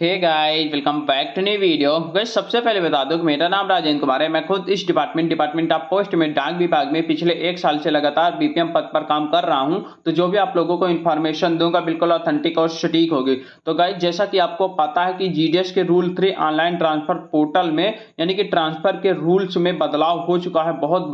Hey guys, welcome back to new video. Guys, सबसे पहले बता दूं कि मेरा नाम राजेंद्र कुमार है। मैं खुद इस डिपार्टमेंट ऑफ पोस्ट में डाक विभाग में पिछले 1 साल से लगातार बीपीएम पद पर काम कर रहा हूं। तो जो भी आप लोगों को इन्फॉर्मेशन दूंगा बिल्कुल ऑथेंटिक और सटीक होगी। तो गाइस, जैसा कि आपको पता है कि जीडीएस के रूल 3 ऑनलाइन ट्रांसफर पोर्टल में यानी कि ट्रांसफर के रूल्स में बदलाव हो चुका है। बहुत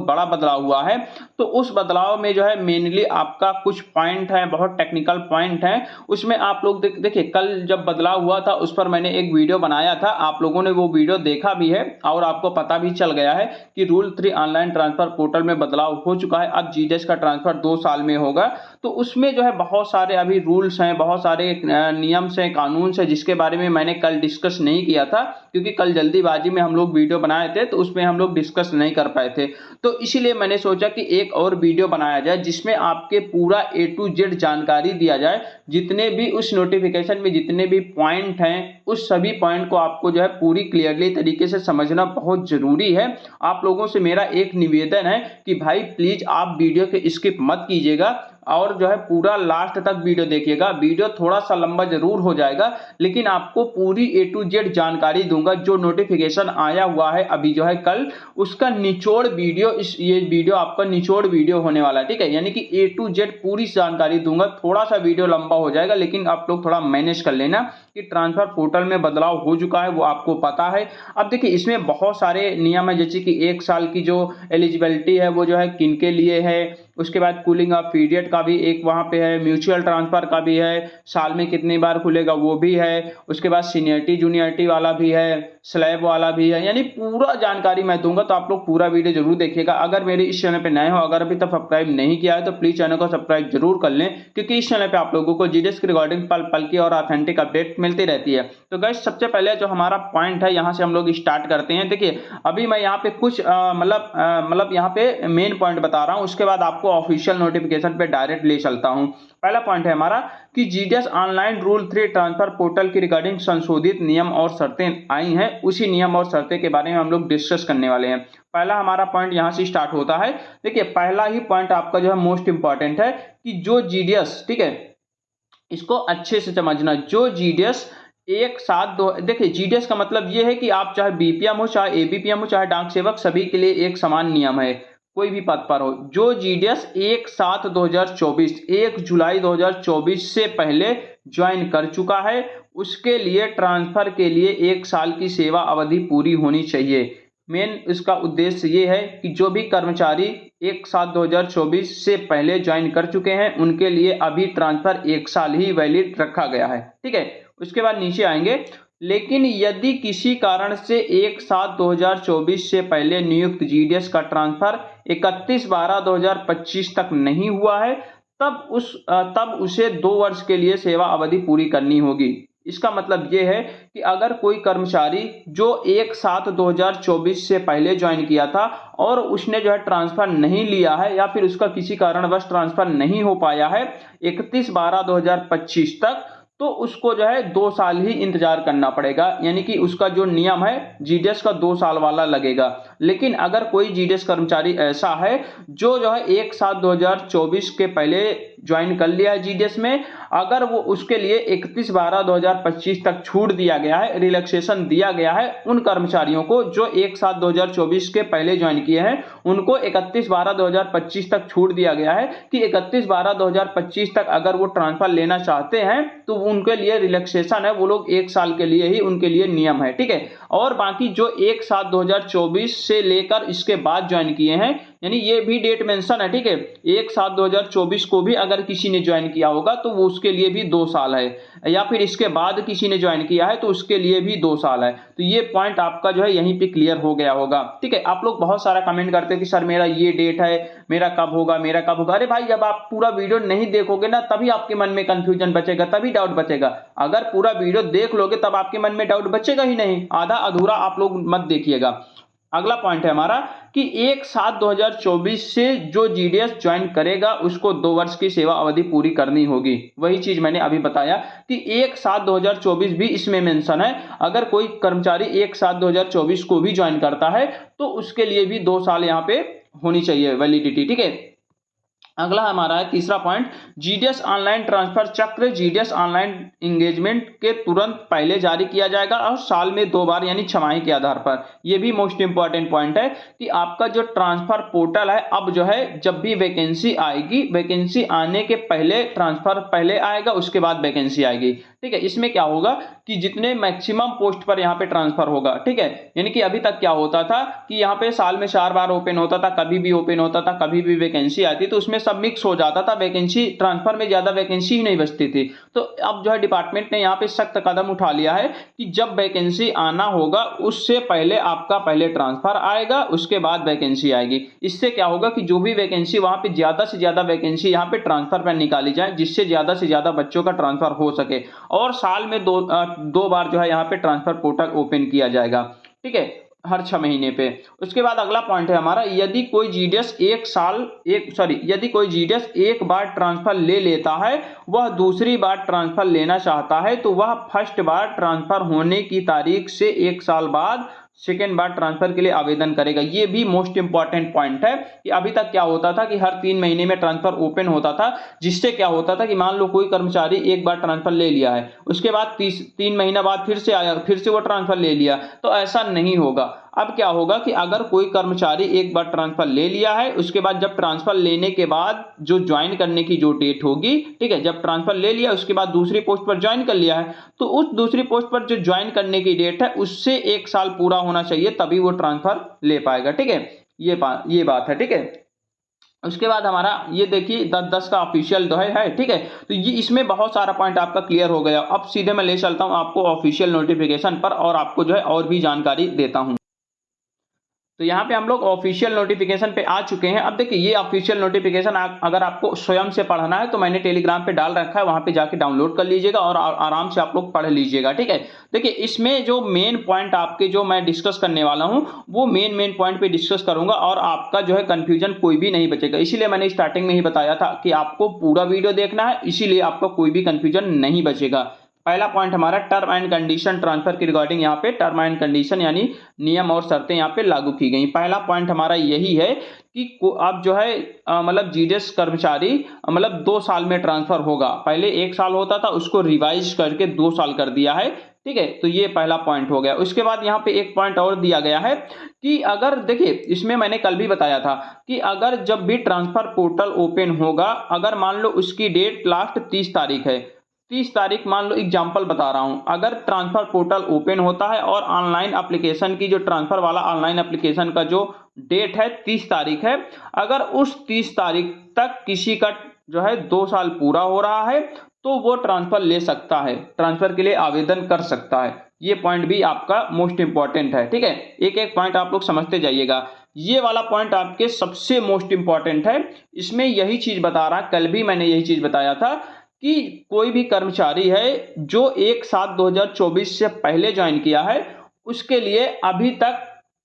बड़ा बदलाव हुआ है। तो उस बदलाव में जो है मेनली आपका कुछ पॉइंट है, बहुत टेक्निकल पॉइंट है। उसमें आप लोग देखिए, कल जब बदलाव हुआ था उस पर मैंने एक वीडियो बनाया था। आप लोगों ने वो वीडियो देखा भी है और आपको पता भी चल गया है कि रूल 3 ऑनलाइन ट्रांसफर पोर्टल में बदलाव हो चुका है। अब जीडीएस का ट्रांसफर 2 साल में होगा। तो उसमें जो है बहुत सारे अभी रूल्स हैं, बहुत सारे नियम से, कानून से, जिसके बारे में मैंने कल डिस्कस नहीं किया था क्योंकि कल जल्दीबाजी में हम लोग वीडियो बनाए थे, तो उसमें हम लोग डिस्कस नहीं कर पाए थे। तो इसीलिए मैंने सोचा कि एक और वीडियो बनाया जाए जिसमें आपके पूरा ए टू जेड जानकारी दिया जाए। जितने भी उस नोटिफिकेशन में जितने भी पॉइंट हैं, उस सभी पॉइंट को आपको जो है पूरी क्लियरली तरीके से समझना बहुत जरूरी है। आप लोगों से मेरा एक निवेदन है कि भाई प्लीज आप वीडियो के स्किप मत कीजिएगा और जो है पूरा लास्ट तक वीडियो देखिएगा। वीडियो थोड़ा सा लंबा जरूर हो जाएगा लेकिन आपको पूरी ए टू जेड जानकारी दूंगा। जो नोटिफिकेशन आया हुआ है अभी जो है कल, उसका निचोड़ वीडियो, ये वीडियो आपका निचोड़ वीडियो होने वाला है, ठीक है। यानी कि ए टू जेड पूरी जानकारी दूंगा। थोड़ा सा वीडियो लंबा हो जाएगा लेकिन आप लोग थोड़ा मैनेज कर लेना कि ट्रांसफर पोर्टल में बदलाव हो चुका है, वो आपको पता है। अब देखिए, इसमें बहुत सारे नियम है, जैसे कि 1 साल की जो एलिजिबिलिटी है वो जो है किन के लिए है। उसके बाद कूलिंग ऑफ पीरियड का भी एक वहां पे है, म्यूचुअल ट्रांसफर का भी है, साल में कितनी बार खुलेगा वो भी है। उसके बाद सीनियरिटी जूनियरिटी वाला भी है, स्लैब वाला भी है, यानी पूरा जानकारी मैं दूंगा। तो आप लोग पूरा वीडियो जरूर देखिएगा। अगर मेरे इस चैनल पे नए हो, अगर अभी तक सब्सक्राइब नहीं किया है तो प्लीज चैनल को सब्सक्राइब जरूर कर लें क्योंकि इस चैनल पे आप लोगों को जीडीएस की रिकॉर्डिंग पल पल की और ऑथेंटिक अपडेट मिलती रहती है। तो गाइस, सबसे पहले जो हमारा पॉइंट है यहां से हम लोग स्टार्ट करते हैं। देखिए, अभी मैं यहाँ पे कुछ मतलब यहाँ पे मेन पॉइंट बता रहा हूँ, उसके बाद आपको ऑफिशियल नोटिफिकेशन पे डायरेक्ट ले चलता हूँ। पहला पॉइंट है हमारा कि GDS online rule 3 transfer portal की रिगार्डिंग संशोधित नियम और शर्तें आई हैं। उसी नियम और शर्तें के बारे में हम लोग डिस्कस करने वाले हैं। पहला हमारा पॉइंट यहां से स्टार्ट होता है। देखिए, पहला ही पॉइंट आपका जो है मोस्ट इंपॉर्टेंट है कि जो जीडीएस, ठीक है, इसको अच्छे से समझना। जो जीडीएस एक साथ दो, देखिए जीडीएस का मतलब यह है कि आप चाहे बीपीएम हो, चाहे एबीपीएम हो, चाहे डाक सेवक, सभी के लिए एक समान नियम है, कोई भी पद पर हो। जो जीडीएस 1/7/2024 1 जुलाई 2024 से पहले ज्वाइन कर चुका है उसके लिए ट्रांसफर के लिए 1 साल की सेवा अवधि पूरी होनी चाहिए। मेन इसका उद्देश्य ये है कि जो भी कर्मचारी 1/7/2024 से पहले ज्वाइन कर चुके हैं उनके लिए अभी ट्रांसफर 1 साल ही वैलिड रखा गया है, ठीक है। उसके बाद नीचे आएंगे, लेकिन यदि किसी कारण से 1/7/2024 से पहले नियुक्त जीडीएस का ट्रांसफर 31/12/2025 तक नहीं हुआ है तब उसे 2 वर्ष के लिए सेवा अवधि पूरी करनी होगी। इसका मतलब यह है कि अगर कोई कर्मचारी जो 1/7/2024 से पहले ज्वाइन किया था और उसने जो है ट्रांसफर नहीं लिया है या फिर उसका किसी कारणवश ट्रांसफर नहीं हो पाया है 31/12/2025 तक, तो उसको जो है 2 साल ही इंतजार करना पड़ेगा। यानी कि उसका जो नियम है जीडीएस का 2 साल वाला लगेगा। लेकिन अगर कोई जीडीएस कर्मचारी ऐसा है जो है 1/7/2024 के पहले ज्वाइन कर लिया है जीडीएस में, अगर वो उसके लिए 31/12/2025 तक छूट दिया गया है, रिलैक्सेशन दिया गया है उन कर्मचारियों को जो 1/7/2024 के पहले ज्वाइन किए हैं, उनको 31/12/2025 तक छूट दिया गया है कि 31/12/2025 तक अगर वो ट्रांसफर लेना चाहते हैं तो उनके लिए रिलैक्सेशन है, वो लोग 1 साल के लिए ही उनके लिए नियम है, ठीक है। और बाकी जो 1/7/2024 से लेकर इसके बाद ज्वाइन किए हैं, यानी ये भी डेट मेंशन है, ठीक है। 1/7/2024 को भी अगर किसी ने ज्वाइन किया होगा तो वो उसके लिए भी 2 साल है, या फिर इसके बाद किसी ने ज्वाइन किया है तो उसके लिए भी 2 साल है। तो ये पॉइंट आपका जो है यहीं पे क्लियर हो गया होगा, ठीक है। आप लोग बहुत सारा कमेंट करते हैं कि सर मेरा ये डेट है, मेरा कब होगा, मेरा कब होगा। अरे भाई, जब आप पूरा वीडियो नहीं देखोगे ना तभी आपके मन में कंफ्यूजन बचेगा, तभी डाउट बचेगा। अगर पूरा वीडियो देख लोगे तब आपके मन में डाउट बचेगा ही नहीं। आधा अधूरा आप लोग मत देखिएगा। अगला पॉइंट है हमारा कि 1/7/2024 से जो जीडीएस ज्वाइन करेगा उसको 2 वर्ष की सेवा अवधि पूरी करनी होगी। वही चीज मैंने अभी बताया कि 1/7/2024 भी इसमें मेंशन है। अगर कोई कर्मचारी 1/7/2024 को भी ज्वाइन करता है तो उसके लिए भी 2 साल यहाँ पे होनी चाहिए वैलिडिटी, ठीक है। अगला हमारा है तीसरा पॉइंट, जीडीएस ऑनलाइन ट्रांसफर चक्र जीडीएस ऑनलाइन एंगेजमेंट के तुरंत पहले जारी किया जाएगा और साल में 2 बार यानी छमाही के आधार पर। यह भी मोस्ट इंपॉर्टेंट पॉइंट है कि आपका जो ट्रांसफर पोर्टल है अब जो है जब भी वैकेंसी आएगी, वैकेंसी आने के पहले ट्रांसफर पहले आएगा, उसके बाद वैकेंसी आएगी। ठीक है, इसमें क्या होगा कि जितने मैक्सिमम पोस्ट पर यहाँ पे ट्रांसफर होगा, ठीक है, यानी कि अभी तक क्या होता था कि यहाँ पे साल में 4 बार ओपन होता था, कभी भी ओपन होता था, कभी भी वैकेंसी आती तो उसमें सब मिक्स हो जाता था, वैकेंसी ट्रांसफर में ज्यादा वैकेंसी ही नहीं बचती थी। तो अब जो है डिपार्टमेंट ने यहाँ पे सख्त कदम उठा लिया है कि जब वैकेंसी आना होगा उससे पहले आपका पहले ट्रांसफर आएगा, उसके बाद वैकेंसी आएगी। इससे क्या होगा कि जो भी वैकेंसी वहां पे ज्यादा से ज्यादा वैकेंसी यहाँ पे ट्रांसफर पर निकाली जाए, जिससे ज्यादा से ज्यादा बच्चों का ट्रांसफर हो सके, और साल में दो बार जो है यहाँ पे ट्रांसफर पोर्टल ओपन किया जाएगा। ठीक है, हर 6 महीने पे। उसके बाद अगला पॉइंट है हमारा, यदि कोई जीडीएस यदि कोई जीडीएस एक बार ट्रांसफर ले लेता है, वह दूसरी बार ट्रांसफर लेना चाहता है तो वह फर्स्ट बार ट्रांसफर होने की तारीख से 1 साल बाद सेकेंड बार ट्रांसफर के लिए आवेदन करेगा। ये भी मोस्ट इंपॉर्टेंट पॉइंट है कि अभी तक क्या होता था कि हर 3 महीने में ट्रांसफर ओपन होता था, जिससे क्या होता था कि मान लो कोई कर्मचारी एक बार ट्रांसफर ले लिया है, उसके बाद 3 महीना बाद फिर से आया, फिर से वो ट्रांसफर ले लिया, तो ऐसा नहीं होगा। अब क्या होगा कि अगर कोई कर्मचारी एक बार ट्रांसफर ले लिया है, उसके बाद जब ट्रांसफर लेने के बाद जो ज्वाइन करने की जो डेट होगी, ठीक है, जब ट्रांसफर ले लिया उसके बाद दूसरी पोस्ट पर ज्वाइन कर लिया है, तो उस दूसरी पोस्ट पर जो ज्वाइन करने की डेट है उससे 1 साल पूरा होना चाहिए, तभी वो ट्रांसफर ले पाएगा। ठीक है, ये बात है। ठीक है, उसके बाद हमारा ये देखिए 10-10 का ऑफिशियल जो है। ठीक है, तो ये इसमें बहुत सारा पॉइंट आपका क्लियर हो गया। अब सीधे मैं ले चलता हूं आपको ऑफिशियल नोटिफिकेशन पर और आपको जो है और भी जानकारी देता हूं। तो यहाँ पे हम लोग ऑफिशियल नोटिफिकेशन पे आ चुके हैं। अब देखिए ये ऑफिशियल नोटिफिकेशन अगर आपको स्वयं से पढ़ना है तो मैंने टेलीग्राम पे डाल रखा है, वहां पे जाके डाउनलोड कर लीजिएगा और आराम से आप लोग पढ़ लीजिएगा। ठीक है, देखिए इसमें जो मेन पॉइंट आपके जो मैं डिस्कस करने वाला हूं वो मेन पॉइंट पे डिस्कस करूंगा और आपका जो है कंफ्यूजन कोई भी नहीं बचेगा। इसीलिए मैंने स्टार्टिंग में ही बताया था कि आपको पूरा वीडियो देखना है, इसीलिए आपका कोई भी कंफ्यूजन नहीं बचेगा। पहला पॉइंट हमारा टर्म एंड कंडीशन ट्रांसफर की रिगार्डिंग, यहाँ पे टर्म एंड कंडीशन यानी नियम और शर्तें यहाँ पे लागू की गई। पहला पॉइंट हमारा यही है कि अब जो है मतलब जीडीएस कर्मचारी मतलब 2 साल में ट्रांसफर होगा। पहले 1 साल होता था, उसको रिवाइज करके 2 साल कर दिया है। ठीक है, तो ये पहला पॉइंट हो गया। उसके बाद यहाँ पे एक पॉइंट और दिया गया है कि अगर देखिए इसमें मैंने कल भी बताया था कि अगर जब भी ट्रांसफर पोर्टल ओपन होगा, अगर मान लो उसकी डेट लास्ट 30 तारीख है, 30 तारीख मान लो एग्जांपल बता रहा हूं, अगर ट्रांसफर पोर्टल ओपन होता है और ऑनलाइन एप्लीकेशन की जो ट्रांसफर वाला ऑनलाइन एप्लीकेशन का जो डेट है 30 तारीख है, अगर उस 30 तारीख तक किसी का जो है 2 साल पूरा हो रहा है तो वो ट्रांसफर ले सकता है, ट्रांसफर के लिए आवेदन कर सकता है। ये पॉइंट भी आपका मोस्ट इंपॉर्टेंट है। ठीक है, एक एक पॉइंट आप लोग समझते जाइएगा। ये वाला पॉइंट आपके सबसे मोस्ट इंपॉर्टेंट है। इसमें यही चीज बता रहा, कल भी मैंने यही चीज बताया था कि कोई भी कर्मचारी है जो 1/7/2024 से पहले ज्वाइन किया है, उसके लिए अभी तक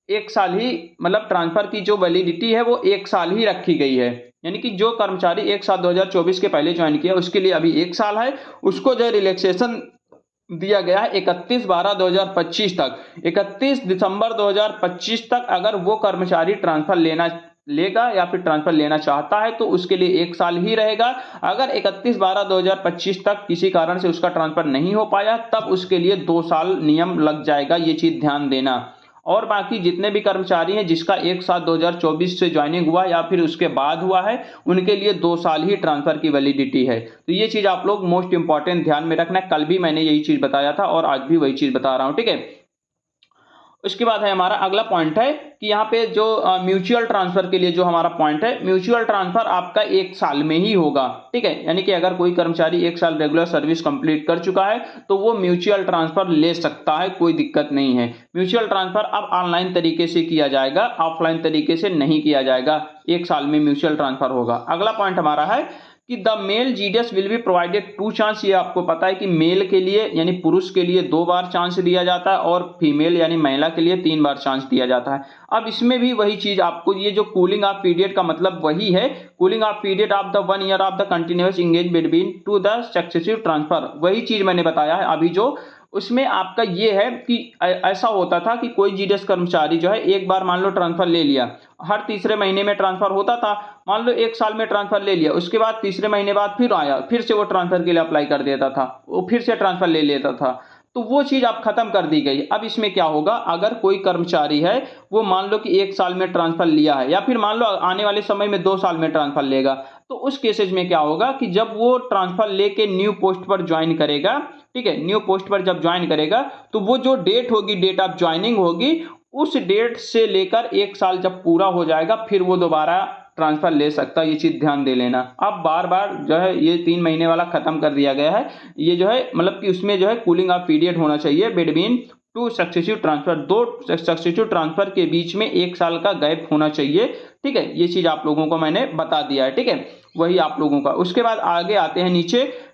1 साल ही मतलब ट्रांसफर की जो वैलिडिटी है वो 1 साल ही रखी गई है। यानी कि जो कर्मचारी 1/7/2024 के पहले ज्वाइन किया उसके लिए अभी 1 साल है, उसको जो रिलैक्सेशन दिया गया है 31/12/2025 तक, 31 दिसंबर 2025 तक अगर वो कर्मचारी ट्रांसफर लेगा या फिर ट्रांसफर लेना चाहता है तो उसके लिए 1 साल ही रहेगा। अगर 31/12/2025 तक किसी कारण से उसका ट्रांसफर नहीं हो पाया तब उसके लिए 2 साल नियम लग जाएगा, ये चीज ध्यान देना। और बाकी जितने भी कर्मचारी हैं जिसका 1/7/2024 से ज्वाइनिंग हुआ या फिर उसके बाद हुआ है, उनके लिए 2 साल ही ट्रांसफर की वैलिडिटी है। तो ये चीज आप लोग मोस्ट इंपॉर्टेंट ध्यान में रखना। कल भी मैंने यही चीज बताया था और आज भी वही चीज बता रहा हूं। ठीक है, उसके बाद है हमारा अगला पॉइंट है कि यहाँ पे जो म्यूचुअल ट्रांसफर के लिए जो हमारा पॉइंट है, म्यूचुअल ट्रांसफर आपका 1 साल में ही होगा। ठीक है, यानी कि अगर कोई कर्मचारी 1 साल रेगुलर सर्विस कंप्लीट कर चुका है तो वो म्यूचुअल ट्रांसफर ले सकता है, कोई दिक्कत नहीं है। म्यूचुअल ट्रांसफर अब ऑनलाइन तरीके से किया जाएगा, ऑफलाइन तरीके से नहीं किया जाएगा। 1 साल में म्यूचुअल ट्रांसफर होगा। अगला पॉइंट हमारा है कि the male GDS will be provided 2 chance. ये आपको पता है कि मेल के लिए यानी पुरुष के लिए 2 बार चांस दिया जाता है और फीमेल यानी महिला के लिए 3 बार चांस दिया जाता है। अब इसमें भी वही चीज आपको, ये जो कूलिंग ऑफ पीरियड का मतलब वही है, cooling of period of the 1 year of the continuous engage between two the successive transfer, वही चीज मैंने बताया है अभी जो उसमें आपका ये है कि ऐसा होता था कि कोई जीडीएस कर्मचारी जो है एक बार मान लो ट्रांसफर ले लिया, हर तीसरे महीने में ट्रांसफर होता था, मान लो 1 साल में ट्रांसफर ले लिया, उसके बाद तीसरे महीने बाद फिर आया, फिर से वो ट्रांसफर के लिए अप्लाई कर देता था, वो फिर से ट्रांसफर ले लेता था। तो वो चीज़ अब खत्म कर दी गई। अब इसमें क्या होगा, अगर कोई कर्मचारी है वो मान लो कि 1 साल में ट्रांसफर लिया है या फिर मान लो आने वाले समय में 2 साल में ट्रांसफर लेगा, तो उस केसेज में क्या होगा कि जब वो ट्रांसफर लेके न्यू पोस्ट पर ज्वाइन करेगा, ठीक है, न्यू पोस्ट पर जब ज्वाइन करेगा तो वो जो डेट होगी, डेट ऑफ ज्वाइनिंग होगी, उस डेट से लेकर 1 साल जब पूरा हो जाएगा फिर वो दोबारा ट्रांसफर ले सकता है। ये चीज ध्यान दे लेना। अब बार बार जो है ये 3 महीने वाला खत्म कर दिया गया है। ये जो है मतलब कि उसमें जो है कूलिंग ऑफ पीरियड होना चाहिए between 2 successive transfer, 2 successive transfer के बीच में 1 साल का गैप होना चाहिए। ठीक है, ये चीज आप लोगों को मैंने बता दिया है। ठीक है, वही आप लोगों का। उसके बाद आगे आते हैं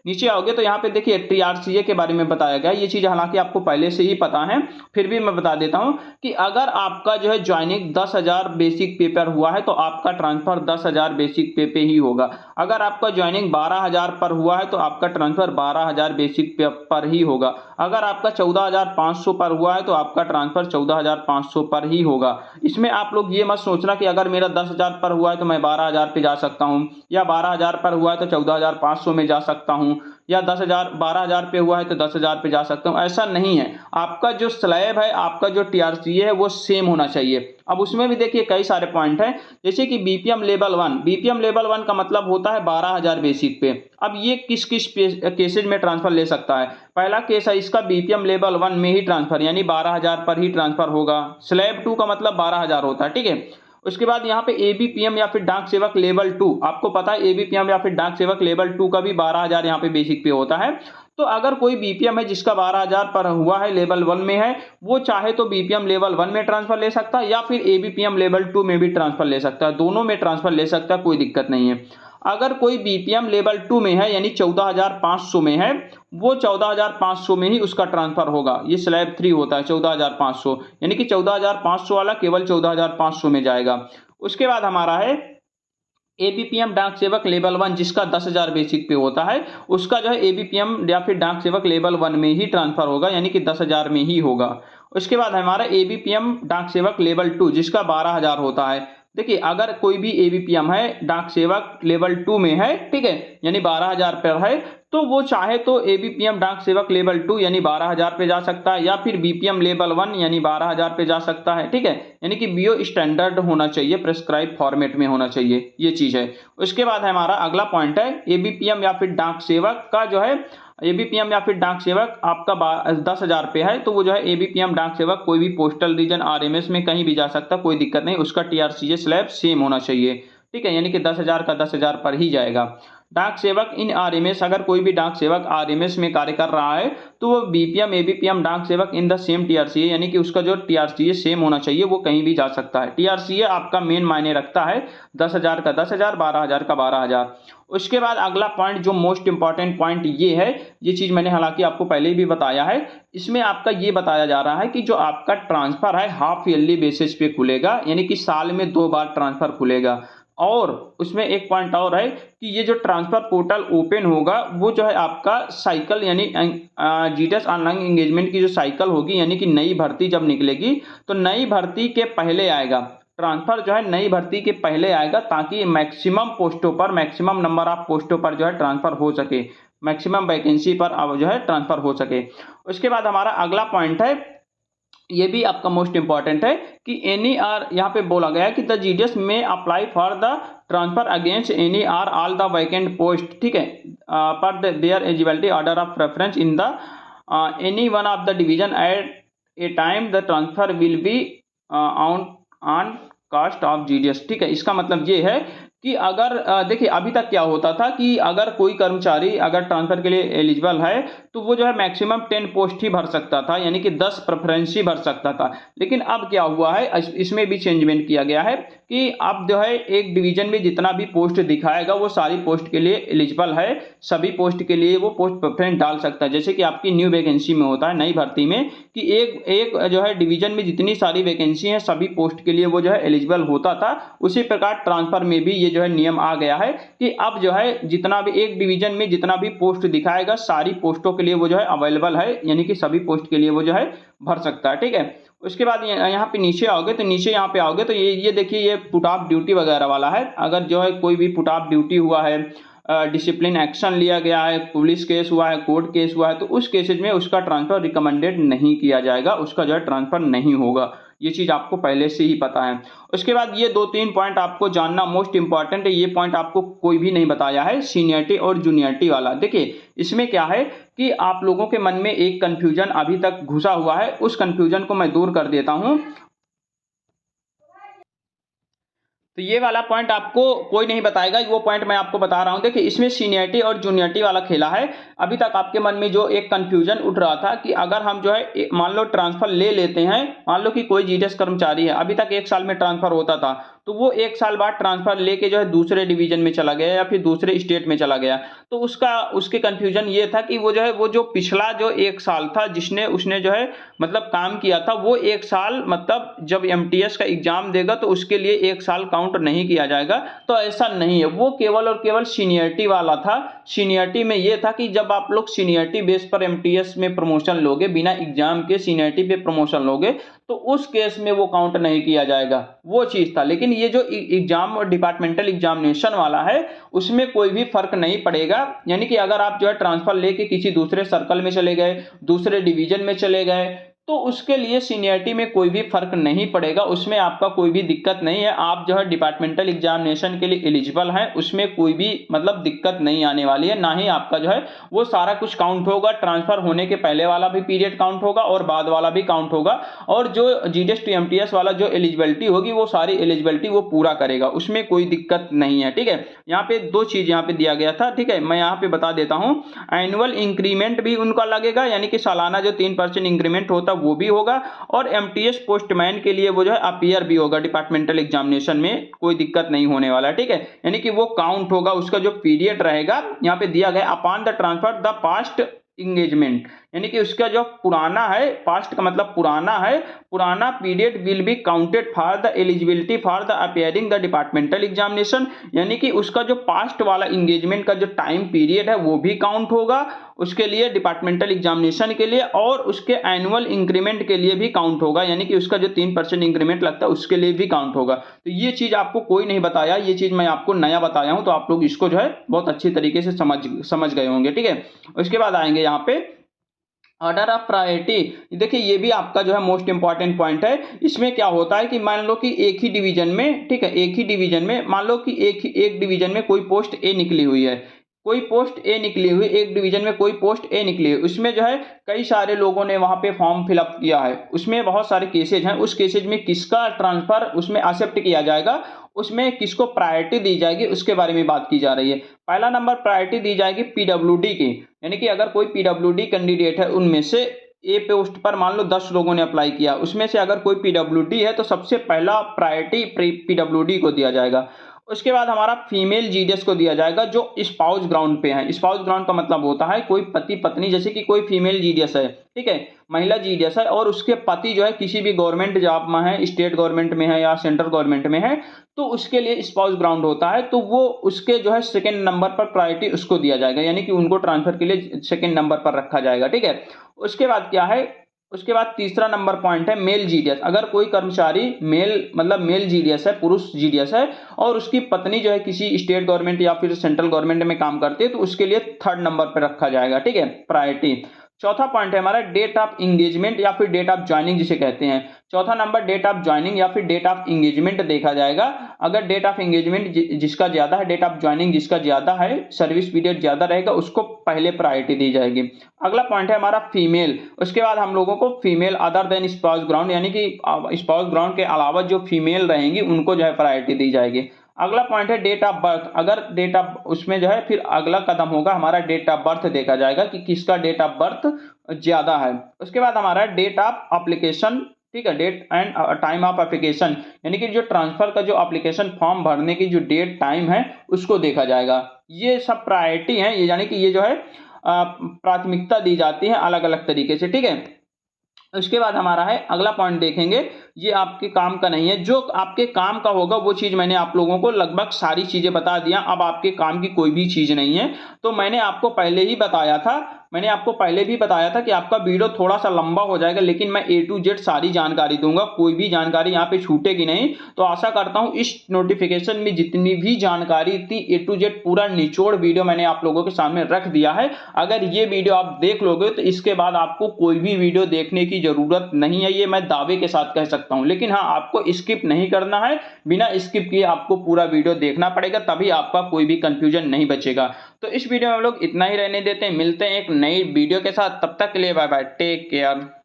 नीचे आओगे तो यहाँ पे देखिए टीआरसीए के बारे में बताया गया। ये चीज हालांकि आपको पहले से ही पता है, फिर भी मैं बता देता हूं कि अगर आपका जो है ज्वाइनिंग 10,000 बेसिक पे पर हुआ है तो आपका ट्रांसफर 10,000 बेसिक पे ही होगा। अगर आपका ज्वाइनिंग 12,000 पर हुआ है तो आपका ट्रांसफर 12,000 बेसिक पे पर ही होगा। अगर आपका 14,500 पर हुआ है तो आपका ट्रांसफर 14,500 पर ही होगा। इसमें आप लोग ये मत सोचना कि अगर मेरा 10,000 पर हुआ है तो मैं 12,000 पे जा सकता हूं, या 12,000 पर हुआ है तो 14,500 में जा सकता हूं, या 12,000 पे हुआ है तो 10,000 पे जा सकता हूं। ऐसा नहीं है। आपका जो स्लैब है, आपका जो टीआरसीए है वो सेम होना चाहिए। अब उसमें भी देखिए कई सारे पॉइंट हैं, जैसे कि बीपीएम लेवल 1। बीपीएम लेवल 1 का मतलब होता है 12,000 बेसिक पे। अब ये किस किस केसेज में ट्रांसफर ले सकता है? पहला केस है इसका बीपीएम लेवल 1 में ही ट्रांसफर, यानी 12,000 पर ही ट्रांसफर होगा। स्लैब 2 का मतलब 12,000 होता है। ठीक है, उसके बाद यहाँ पे एबीपीएम या फिर डाक सेवक लेवल 2, आपको पता है एबीपीएम या फिर डाक सेवक लेवल 2 का भी 12,000 यहाँ पे बेसिक पे होता है। तो अगर कोई बीपीएम है जिसका 12,000 पर हुआ है, लेवल 1 में है, वो चाहे तो बीपीएम लेवल 1 में ट्रांसफर ले सकता है या फिर एबीपीएम लेवल 2 में भी ट्रांसफर ले सकता है। दोनों में ट्रांसफर ले सकता है, कोई दिक्कत नहीं है। अगर कोई बीपीएम लेवल 2 में है यानी 14,500 में है, वो 14,500 में ही उसका ट्रांसफर होगा। ये स्लैब 3 होता है 14,500, यानी कि 14,500 वाला केवल 14,500 में जाएगा। उसके बाद हमारा है एबीपीएम डाक सेवक लेवल 1 जिसका 10,000 बेसिक पे होता है, उसका जो है एबीपीएम या फिर डाक सेवक लेवल 1 में ही ट्रांसफर होगा, यानी कि 10,000 में ही होगा। उसके बाद हमारा एबीपीएम डाक सेवक लेवल 2 जिसका 12,000 होता है। देखिए अगर कोई भी एबीपीएम है डाक सेवक लेवल 2 में है, ठीक है, यानी 12,000 पर है, तो वो चाहे तो एबीपीएम डाक सेवक लेवल 2 यानी 12,000 पे जा सकता है, या फिर बीपीएम लेवल 1 यानी 12,000 पे जा सकता है। ठीक है, यानी कि बीओ स्टैंडर्ड होना चाहिए, प्रेस्क्राइब फॉर्मेट में होना चाहिए, ये चीज है। उसके बाद हमारा अगला पॉइंट है एबीपीएम या फिर डाक सेवक का जो है, एबीपीएम या फिर डाक सेवक आपका 10,000 पे है, तो वो जो है एबीपीएम डाक सेवक कोई भी पोस्टल रीजन आरएमएस में कहीं भी जा सकता, कोई दिक्कत नहीं, उसका टीआरसीए स्लैब सेम होना चाहिए। ठीक है, यानी कि 10,000 का 10,000 पर ही जाएगा। डाक सेवक इन आरएमएस, अगर कोई भी डाक सेवक आरएमएस में कार्य कर रहा है तो वो बीपीएम एबीपीएम डाक सेवक इन द सेम टीआरसीए, यानी कि उसका जो टीआरसीए सेम होना चाहिए, वो कहीं भी जा सकता है। टीआरसीए आपका मेन मायने रखता है, 10,000 का 10,000, 12,000 का 12,000। उसके बाद अगला पॉइंट जो मोस्ट इंपॉर्टेंट पॉइंट ये है, ये चीज मैंने हालांकि आपको पहले ही भी बताया है, इसमें आपका ये बताया जा रहा है कि जो आपका ट्रांसफर है हाफ ईयरली बेसिस पे खुलेगा, यानी कि साल में 2 बार ट्रांसफर खुलेगा। और उसमें एक पॉइंट और है कि ये जो ट्रांसफर पोर्टल ओपन होगा वो जो है आपका साइकिल, यानी जीडीएस ऑनलाइन एंगेजमेंट की जो साइकिल होगी, यानी कि नई भर्ती जब निकलेगी तो नई भर्ती के पहले आएगा ट्रांसफर, जो है नई भर्ती के पहले आएगा, ताकि मैक्सिमम पोस्टों पर, मैक्सिमम नंबर ऑफ पोस्टों पर जो है ट्रांसफर हो सके, मैक्सिमम वैकेंसी पर अब जो है ट्रांसफर हो सके। उसके बाद हमारा अगला पॉइंट है, ये भी आपका मोस्ट इंपॉर्टेंट है कि एनी आर, यहाँ पे बोला गया है कि द जीडीएस में apply for the transfer against any or all the vacant post, ठीक है, पर their eligibility order of preference in the any one of the division at a time the transfer will be on cost of GDS. ठीक है, इसका मतलब ये है कि अगर देखिए अभी तक क्या होता था कि अगर कोई कर्मचारी अगर ट्रांसफर के लिए एलिजिबल है तो वो जो है मैक्सिमम 10 पोस्ट ही भर सकता था, यानी कि 10 प्रेफरेंस ही भर सकता था। लेकिन अब क्या हुआ है, इसमें भी चेंजमेंट किया गया है कि अब जो है एक डिवीजन में जितना भी पोस्ट दिखाएगा वो सारी पोस्ट के लिए एलिजिबल है, सभी पोस्ट के लिए वो पोस्ट प्रेफरेंस डाल सकता है। जैसे कि आपकी न्यू वैकेंसी में होता है, नई भर्ती में, कि एक एक जो है डिवीजन में जितनी सारी वैकेंसी है सभी पोस्ट के लिए वो जो है एलिजिबल होता था। उसी प्रकार ट्रांसफर में भी ये जो है नियम आ गया है कि अब जो है जितना भी एक डिवीजन में जितना भी पोस्ट दिखाएगा सारी पोस्टों के लिए वो जो है अवेलेबल है, यानी कि सभी पोस्ट के लिए वो जो है भर सकता है। ठीक है, उसके बाद यहाँ पे नीचे आओगे तो नीचे यहाँ पे आओगे तो ये देखिए ये पुट ऑफ ड्यूटी वगैरह वाला है। अगर जो है कोई भी पुट ऑफ ड्यूटी हुआ है, डिसिप्लिन एक्शन लिया गया है, पुलिस केस हुआ है, कोर्ट केस हुआ है, तो उस केसेज में उसका ट्रांसफर रिकमेंडेड नहीं किया जाएगा, उसका जो है ट्रांसफर नहीं होगा। ये चीज आपको पहले से ही पता है। उसके बाद ये 2-3 पॉइंट आपको जानना मोस्ट इंपॉर्टेंट है। ये पॉइंट आपको कोई भी नहीं बताया है, सीनियरिटी और जूनियरिटी वाला। देखिए इसमें क्या है कि आप लोगों के मन में एक कंफ्यूजन अभी तक घुसा हुआ है, उस कंफ्यूजन को मैं दूर कर देता हूं। तो ये वाला पॉइंट आपको कोई नहीं बताएगा, वो पॉइंट मैं आपको बता रहा हूं। देखिए इसमें सीनियरिटी और जूनियरिटी वाला खेला है। अभी तक आपके मन में जो एक कंफ्यूजन उठ रहा था कि अगर हम जो है मान लो ट्रांसफर ले लेते हैं, मान लो कि कोई जीडीएस कर्मचारी है, अभी तक 1 साल में ट्रांसफर होता था, तो वो 1 साल बाद ट्रांसफर लेके जो है दूसरे डिवीजन में चला गया या फिर दूसरे स्टेट में चला गया, तो उसके कंफ्यूजन ये था कि वो जो है वो जो पिछला जो 1 साल था जिसने उसने जो है मतलब काम किया था, वो 1 साल मतलब जब एमटीएस का एग्जाम देगा तो उसके लिए 1 साल काउंट नहीं किया जाएगा। तो ऐसा नहीं है, वो केवल और केवल सीनियरिटी वाला था। सीनियरिटी में ये था कि जब आप लोग सीनियरिटी बेस पर एमटीएस में प्रमोशन लोगे, बिना एग्जाम के सीनियरिटी पे प्रमोशन लोगे, तो उस केस में वो काउंट नहीं किया जाएगा, वो चीज था। लेकिन ये जो एग्जाम डिपार्टमेंटल एग्जामिनेशन वाला है उसमें कोई भी फर्क नहीं पड़ेगा। यानी कि अगर आप जो है ट्रांसफर लेके किसी दूसरे सर्कल में चले गए, दूसरे डिवीजन में चले गए, तो उसके लिए सीनियरिटी में कोई भी फर्क नहीं पड़ेगा, उसमें आपका कोई भी दिक्कत नहीं है। आप जो है डिपार्टमेंटल एग्जामिनेशन के लिए एलिजिबल हैं, उसमें कोई भी मतलब दिक्कत नहीं आने वाली है। ना ही आपका जो है वो सारा कुछ काउंट होगा, ट्रांसफर होने के पहले वाला भी पीरियड काउंट होगा और बाद वाला भी काउंट होगा। और जो जीडीएस टू एमटीएस वाला जो एलिजिबिलिटी होगी वो सारी एलिजिबिलिटी वो पूरा करेगा, उसमें कोई दिक्कत नहीं है। ठीक है, यहाँ पे 2 चीज यहाँ पे दिया गया था। ठीक है, मैं यहाँ पे बता देता हूँ। एनुअल इंक्रीमेंट भी उनका लगेगा, यानी कि सालाना जो 3% इंक्रीमेंट होता वो भी होगा। और एमटीएस पोस्टमैन के लिए वो जो है अपीयर भी होगा डिपार्टमेंटल एग्जामिनेशन में, कोई दिक्कत नहीं होने वाला। ठीक है, यानी कि वो काउंट होगा, उसका जो पीरियड रहेगा यहाँ पे दिया गया upon the transfer the past engagement, यानी कि उसका जो पुराना है, पास्ट का मतलब पुराना है, पुराना period will be counted for the eligibility for the appearing the departmental examination, यानी कि उसका जो पास्ट वाला इंगेजमेंट का जो टाइम पीरियड है वो भी काउंट होगा उसके लिए डिपार्टमेंटल एग्जामिनेशन के लिए, और उसके एनुअल इंक्रीमेंट के लिए भी काउंट होगा, यानी कि उसका जो 3% इंक्रीमेंट लगता है उसके लिए भी काउंट होगा। तो ये चीज आपको कोई नहीं बताया, ये चीज मैं आपको नया बताया हूं, तो आप लोग इसको जो है बहुत अच्छी तरीके से समझ गए होंगे। ठीक है, उसके बाद आएंगे यहाँ पे ऑर्डर ऑफ प्रायोरिटी। देखिए ये भी आपका जो है मोस्ट इंपॉर्टेंट पॉइंट है। इसमें क्या होता है कि मान लो कि एक ही डिवीजन में, ठीक है, एक ही डिवीजन में मान लो कि एक डिवीजन में कोई पोस्ट ए निकली हुई है, कोई पोस्ट ए निकली हुई, एक डिवीजन में कोई पोस्ट ए निकली हुई, उसमें जो है कई सारे लोगों ने वहां पे फॉर्म फिलअप किया है, उसमें बहुत सारे केसेज हैं, उस केसेज में किसका ट्रांसफर उसमें एक्सेप्ट किया जाएगा, उसमें किसको प्रायोरिटी दी जाएगी, उसके बारे में बात की जा रही है। पहला नंबर प्रायोरिटी दी जाएगी पीडब्ल्यूडी की, यानी कि अगर कोई पीडब्ल्यूडी कैंडिडेट है, उनमें से ए पोस्ट पर मान लो 10 लोगों ने अप्लाई किया, उसमें से अगर कोई पीडब्ल्यूडी है तो सबसे पहला प्रायोरिटी पीडब्ल्यूडी को दिया जाएगा। उसके बाद हमारा फीमेल जीडीएस को दिया जाएगा जो स्पाउस ग्राउंड पे है। स्पाउस ग्राउंड का मतलब होता है कोई पति पत्नी, जैसे कि कोई फीमेल जीडीएस है, ठीक है, महिला जीडीएस है और उसके पति जो है किसी भी गवर्नमेंट जॉब में है, स्टेट गवर्नमेंट में है या सेंट्रल गवर्नमेंट में है, तो उसके लिए स्पाउस ग्राउंड होता है, तो वो उसके जो है सेकंड नंबर पर प्रायोरिटी उसको दिया जाएगा, यानी कि उनको ट्रांसफर के लिए सेकंड नंबर पर रखा जाएगा। ठीक है, उसके बाद क्या है, उसके बाद तीसरा नंबर पॉइंट है मेल जीडीएस। अगर कोई कर्मचारी मेल मतलब मेल जीडीएस है, पुरुष जीडीएस है, और उसकी पत्नी जो है किसी स्टेट गवर्नमेंट या फिर सेंट्रल गवर्नमेंट में काम करती है, तो उसके लिए 3rd नंबर पर रखा जाएगा। ठीक है, प्रायोरिटी। चौथा पॉइंट है हमारा डेट ऑफ इंगेजमेंट या फिर डेट ऑफ ज्वाइनिंग जिसे कहते हैं। चौथा नंबर डेट ऑफ ज्वाइनिंग या फिर डेट ऑफ इंगेजमेंट देखा जाएगा। अगर डेट ऑफ इंगेजमेंट जिसका ज्यादा है, डेट ऑफ ज्वाइनिंग जिसका ज्यादा है, सर्विस पीरियड ज्यादा रहेगा, उसको पहले प्रायोरिटी दी जाएगी। अगला पॉइंट है हमारा फीमेल। उसके बाद हम लोगों को female other than spouse ground, यानी कि स्पाउस ग्राउंड के अलावा जो फीमेल रहेंगी उनको जो है प्रायोरिटी दी जाएगी। अगला पॉइंट है डेट ऑफ बर्थ। अगर डेट ऑफ उसमें जो है फिर अगला कदम होगा हमारा डेट ऑफ बर्थ देखा जाएगा कि किसका डेट ऑफ बर्थ ज्यादा है। उसके बाद हमारा डेट ऑफ एप्लीकेशन ठीक है, date and time of application, यानी कि जो ट्रांसफर का जो एप्लीकेशन फॉर्म भरने की जो डेट टाइम है उसको देखा जाएगा। ये सब प्रायोरिटी है, ये यानी कि ये जो है प्राथमिकता दी जाती है अलग अलग तरीके से, ठीक है। उसके बाद हमारा है अगला पॉइंट देखेंगे, ये आपके काम का नहीं है, जो आपके काम का होगा वो चीज मैंने आप लोगों को लगभग सारी चीजें बता दिया। अब आपके काम की कोई भी चीज नहीं है, तो मैंने आपको पहले ही बताया था, मैंने आपको पहले भी बताया था कि आपका वीडियो थोड़ा सा लंबा हो जाएगा, लेकिन मैं ए टू जेड सारी जानकारी दूंगा, कोई भी जानकारी यहाँ पे छूटेगी नहीं। तो आशा करता हूँ इस नोटिफिकेशन में जितनी भी जानकारी थी ए टू जेड पूरा निचोड़ वीडियो मैंने आप लोगों के सामने रख दिया है। अगर ये वीडियो आप देख लोगे तो इसके बाद आपको कोई भी वीडियो देखने की जरूरत नहीं है, ये मैं दावे के साथ कह सकता हूं। लेकिन हाँ, आपको स्किप नहीं करना है, बिना स्किप किए आपको पूरा वीडियो देखना पड़ेगा, तभी आपका कोई भी कंफ्यूजन नहीं बचेगा। तो इस वीडियो में हम लोग इतना ही रहने देते हैं, मिलते हैं एक नई वीडियो के साथ, तब तक के लिए बाय बाय, टेक केयर।